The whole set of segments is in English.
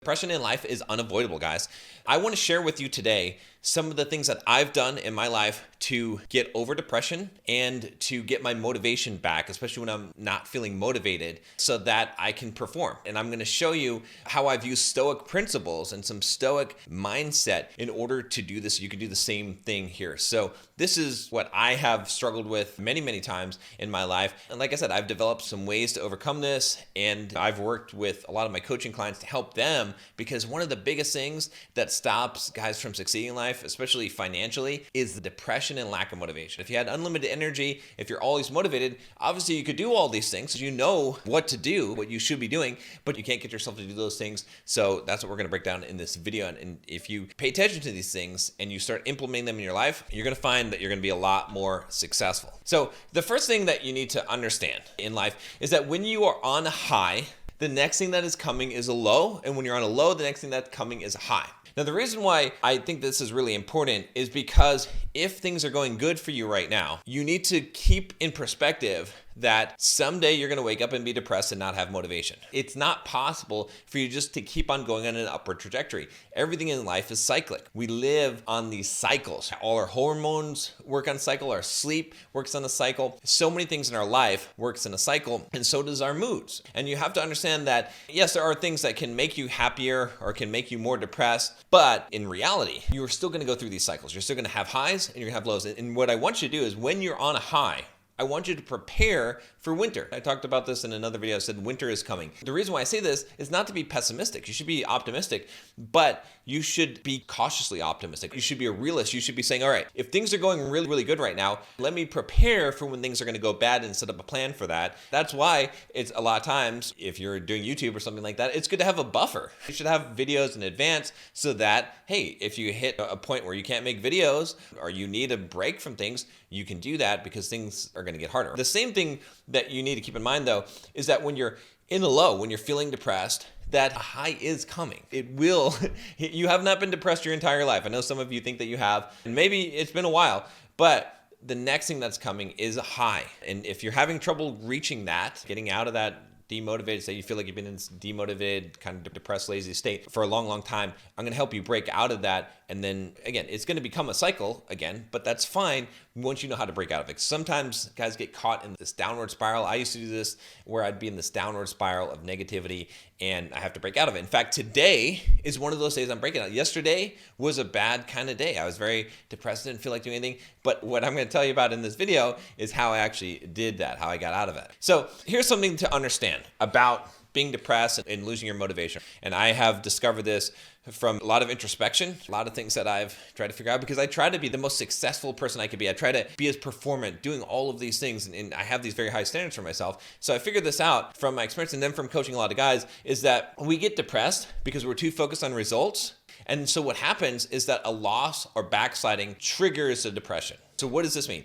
Depression in life is unavoidable, guys. I want to share with you today some of the things that I've done in my life to get over depression and to get my motivation back, especially when I'm not feeling motivated, so that I can perform. And I'm going to show you how I've used Stoic principles and some Stoic mindset in order to do this. You can do the same thing here. So this is what I have struggled with many, many times in my life. And like I said, I've developed some ways to overcome this, and I've worked with a lot of my coaching clients to help them, because one of the biggest things that stops guys from succeeding in life, especially financially, is the depression and lack of motivation. If you had unlimited energy, if you're always motivated, obviously you could do all these things. You know what to do, what you should be doing, but you can't get yourself to do those things. So that's what we're going to break down in this video. And if you pay attention to these things and you start implementing them in your life, you're going to find that you're going to be a lot more successful. So the first thing that you need to understand in life is that when you are on a high, the next thing that is coming is a low. And when you're on a low, the next thing that's coming is a high. Now, the reason why I think this is really important is because if things are going good for you right now, you need to keep in perspective that someday you're going to wake up and be depressed and not have motivation. It's not possible for you just to keep on going on an upward trajectory. Everything in life is cyclic. We live on these cycles. All our hormones work on a cycle. Our sleep works on a cycle. So many things in our life works in a cycle, and so does our moods. And you have to understand that, yes, there are things that can make you happier or can make you more depressed, but in reality, you're still going to go through these cycles. You're still going to have highs and you're going to have lows. And what I want you to do is, when you're on a high, I want you to prepare for winter. I talked about this in another video. I said winter is coming. The reason why I say this is not to be pessimistic. You should be optimistic, but you should be cautiously optimistic. You should be a realist. You should be saying, all right, if things are going really, really good right now, let me prepare for when things are going to go bad and set up a plan for that. That's why it's a lot of times, if you're doing YouTube or something like that, it's good to have a buffer. You should have videos in advance so that, hey, if you hit a point where you can't make videos or you need a break from things, you can do that, because things are going to get harder. The same thing that you need to keep in mind, though, is that when you're in a low, when you're feeling depressed, that high is coming. It will. You have not been depressed your entire life. I know some of you think that you have, and maybe it's been a while, but the next thing that's coming is a high. And if you're having trouble reaching that, getting out of that demotivated state, you feel like you've been in this demotivated, kind of depressed, lazy state for a long, long time, I'm going to help you break out of that. And then again, it's going to become a cycle again, but that's fine once you know how to break out of it. Sometimes guys get caught in this downward spiral. I used to do this where I'd be in this downward spiral of negativity, and I have to break out of it. In fact, today is one of those days I'm breaking out. Yesterday was a bad kind of day. I was very depressed, didn't feel like doing anything. But what I'm going to tell you about in this video is how I actually did that, how I got out of it. So here's something to understand about being depressed and losing your motivation. And I have discovered this from a lot of introspection, a lot of things that I've tried to figure out, because I try to be the most successful person I could be. I try to be as performant, doing all of these things, and I have these very high standards for myself. So I figured this out from my experience, and then from coaching a lot of guys, is that we get depressed because we're too focused on results. And so what happens is that a loss or backsliding triggers a depression. So what does this mean?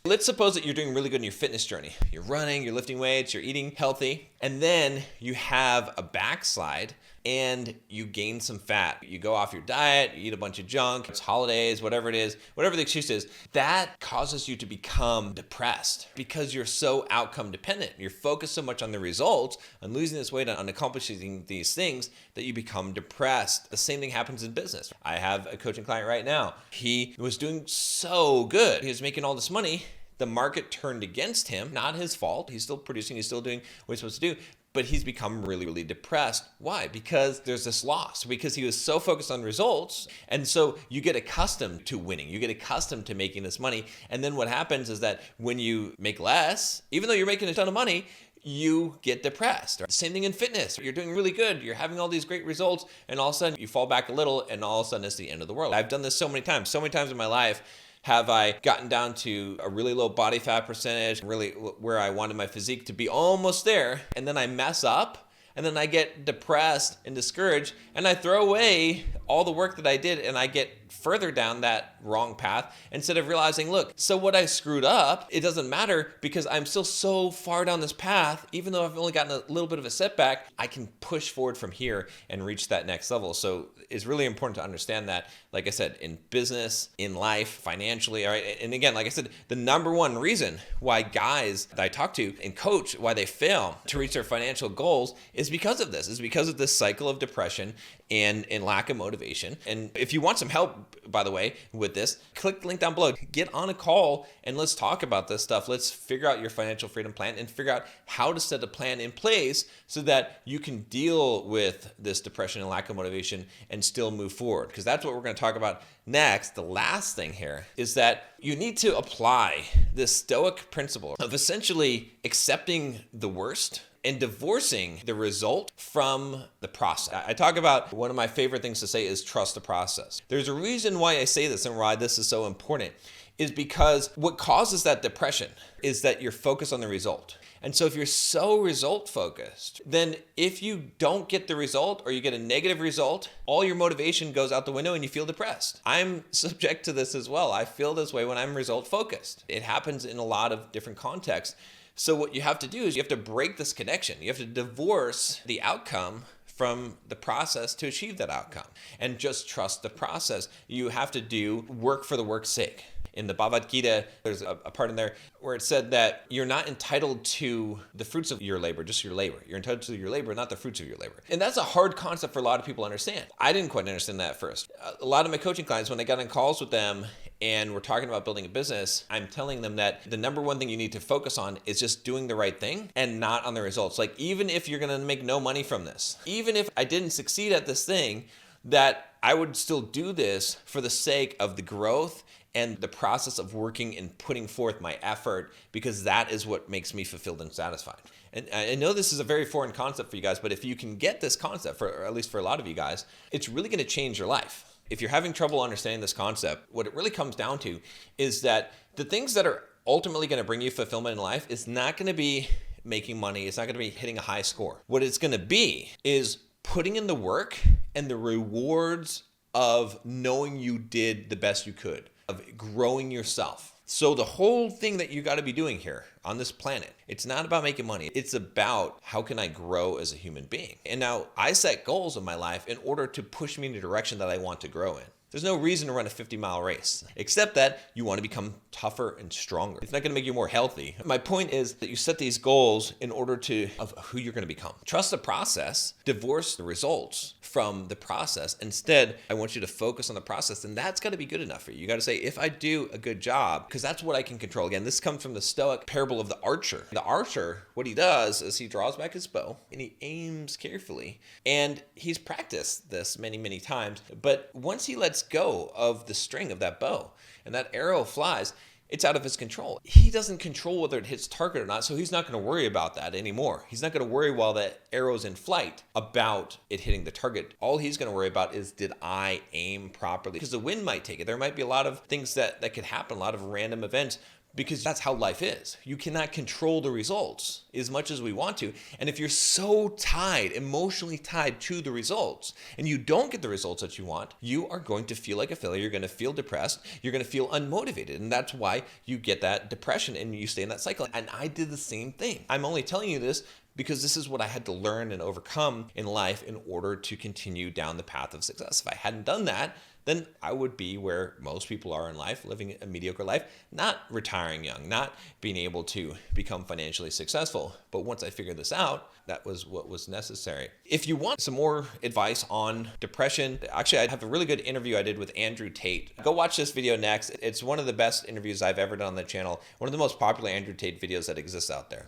Let's suppose that you're doing really good in your fitness journey. You're running, you're lifting weights, you're eating healthy, and then you have a backslide and you gain some fat. You go off your diet, you eat a bunch of junk, it's holidays, whatever it is, whatever the excuse is, that causes you to become depressed because you're so outcome dependent. You're focused so much on the results, on losing this weight, on accomplishing these things, that you become depressed. The same thing happens in business. I have a coaching client right now. He was doing so good. He was making all this money. The market turned against him, not his fault. He's still producing, he's still doing what he's supposed to do, but he's become really, really depressed. Why? Because there's this loss, because he was so focused on results. And so you get accustomed to winning. You get accustomed to making this money. And then what happens is that when you make less, even though you're making a ton of money, you get depressed. Same thing in fitness. You're doing really good. You're having all these great results, and all of a sudden you fall back a little, and all of a sudden it's the end of the world. I've done this so many times in my life. Have I gotten down to a really low body fat percentage, really where I wanted my physique to be, almost there, and then I mess up, and then I get depressed and discouraged, and I throw away all the work that I did and I get further down that wrong path instead of realizing, look, so what I screwed up, it doesn't matter because I'm still so far down this path, even though I've only gotten a little bit of a setback, I can push forward from here and reach that next level. So it's really important to understand that, like I said, in business, in life, financially, all right? And again, like I said, the number one reason why guys that I talk to and coach, why they fail to reach their financial goals is because of this, is because of this cycle of depression and lack of motivation. And if you want some help, by the way, with this, click the link down below. Get on a call and let's talk about this stuff. Let's figure out your financial freedom plan and figure out how to set a plan in place so that you can deal with this depression and lack of motivation and still move forward. Because that's what we're going to talk about next. The last thing here is that you need to apply this Stoic principle of essentially accepting the worst and divorcing the result from the process. I talk about one of my favorite things to say is trust the process. There's a reason why I say this and why this is so important is because what causes that depression is that you're focused on the result. And so if you're so result focused, then if you don't get the result or you get a negative result, all your motivation goes out the window and you feel depressed. I'm subject to this as well. I feel this way when I'm result focused. It happens in a lot of different contexts. So what you have to do is you have to break this connection. You have to divorce the outcome from the process to achieve that outcome and just trust the process. You have to do work for the work's sake. In the Bhagavad Gita, there's a part in there where it said that you're not entitled to the fruits of your labor, just your labor. You're entitled to your labor, not the fruits of your labor. And that's a hard concept for a lot of people to understand. I didn't quite understand that at first. A lot of my coaching clients, when I got on calls with them and we're talking about building a business, I'm telling them that the number one thing you need to focus on is just doing the right thing and not on the results. Like, even if you're going to make no money from this, even if I didn't succeed at this thing, that I would still do this for the sake of the growth and the process of working and putting forth my effort, because that is what makes me fulfilled and satisfied. And I know this is a very foreign concept for you guys, but if you can get this concept, or at least for a lot of you guys, it's really going to change your life. If you're having trouble understanding this concept, what it really comes down to is that the things that are ultimately going to bring you fulfillment in life is not going to be making money. It's not going to be hitting a high score. What it's going to be is putting in the work and the rewards of knowing you did the best you could, of growing yourself. So the whole thing that you got to be doing here on this planet, it's not about making money. It's about how can I grow as a human being? And now I set goals in my life in order to push me in the direction that I want to grow in. There's no reason to run a 50-mile race, except that you want to become tougher and stronger. It's not going to make you more healthy. My point is that you set these goals in order of who you're going to become. Trust the process, divorce the results from the process. Instead, I want you to focus on the process, and that's got to be good enough for you. You got to say, if I do a good job, because that's what I can control. Again, this comes from the Stoic parable of the archer. The archer, what he does is he draws back his bow and he aims carefully, and he's practiced this many, many times. But once he lets go of the string of that bow and that arrow flies, it's out of his control. He doesn't control whether it hits target or not, so he's not going to worry about that anymore. He's not going to worry while that arrow's in flight about it hitting the target. All he's going to worry about is, did I aim properly? Because the wind might take it. There might be a lot of things that could happen, a lot of random events, because that's how life is. You cannot control the results as much as we want to. And if you're so tied, emotionally tied to the results, and you don't get the results that you want, you are going to feel like a failure. You're going to feel depressed. You're going to feel unmotivated. And that's why you get that depression and you stay in that cycle. And I did the same thing. I'm only telling you this because this is what I had to learn and overcome in life in order to continue down the path of success. If I hadn't done that, then I would be where most people are in life, living a mediocre life, not retiring young, not being able to become financially successful. But once I figured this out, that was what was necessary. If you want some more advice on depression, actually, I have a really good interview I did with Andrew Tate. Go watch this video next. It's one of the best interviews I've ever done on the channel, one of the most popular Andrew Tate videos that exists out there.